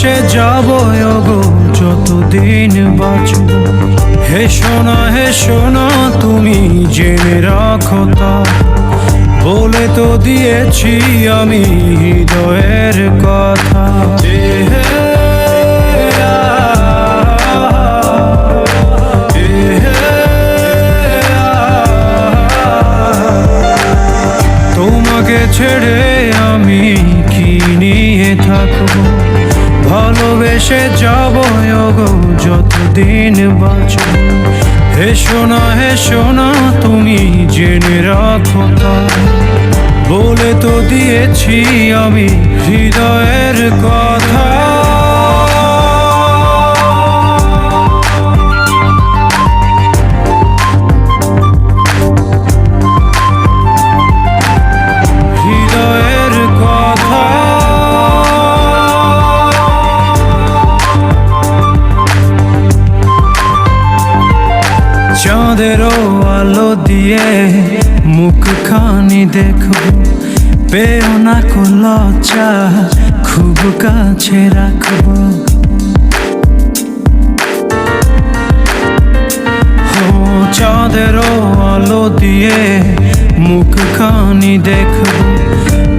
ভালোবেসে যাব ওগো যতদিন বাঁচব। হে সোনা তুমি জেনে রাখো তা, বলে তো দিয়েছি আমি হৃদয়ের কথা। তোমাকে ছেড়ে আমি কি নিয়ে থাকবো, ভালোবেসে যাব ওগো যতদিন বাঁচব। হে সোনা তুমি জেনে রাখো তা, বলে তো দিয়েছি আমি হৃদয়ের কথা। হৃদয়ের কথা। চাঁদেরও আলো দিয়ে মুখখানি দেখবো, পেও না কো লজ্জা খুব কাছে রাখবো। চাঁদেরও আলো দিয়ে মুখখানি দেখবো,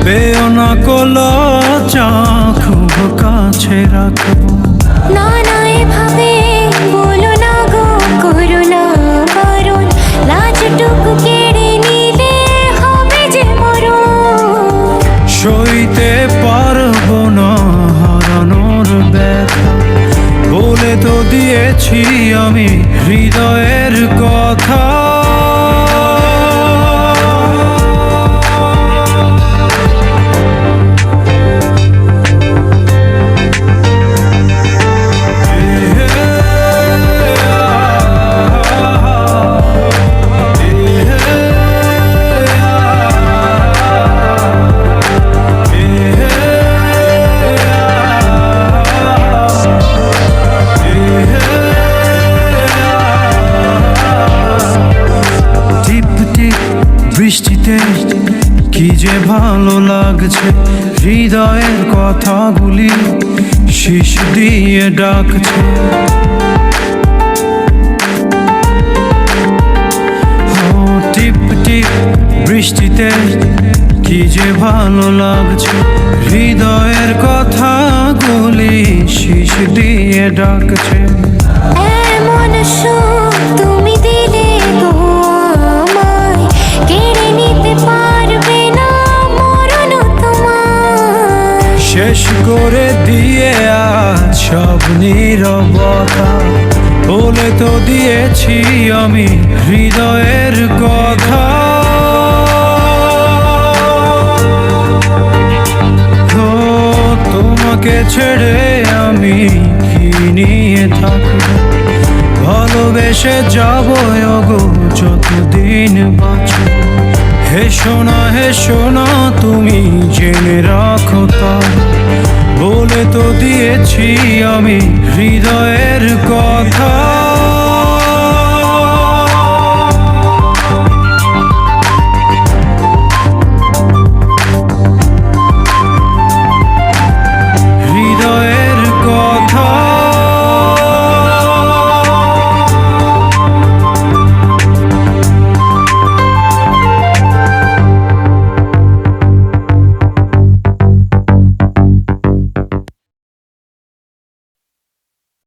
পেও না কো লজ্জা খুব কাছে রাখবো। না না এভাবে বলো না গো, করো না বারণ, লাজটুকু কেড়ে নিলে হবে যে মরণ। সইতে পারবো না হারানোর ব্যথা, বলে তো দিয়েছি আমি হৃদয়ের কথা। বৃষ্টিতে কি যে ভালো লাগছে, হৃদয়ের কথাগুলি শিশ দিয়ে ডাকছে। টিপ টিপ বৃষ্টিতে কি যে ভালো লাগছে, হৃদয়ের কথাগুলি শিশ দিয়ে ডাকছে। এমন সুখ তুমি দিলে গো আমায়, কেড়ে নিতে পারবে না মরণ তোমার। শেষ করে দিয়ে আজ সব নীরবতা, বলে তো দিয়েছি আমি হৃদয়ের কথা। তোমাকে ছেড়ে আমি কি নিয়ে থাকবো, ভালোবেসে যাব ওগো যতদিন বাঁচব। হে সোনা তুমি জেনে রাখো তা, বলে তো দিয়েছি আমি হৃদয়ের কথা।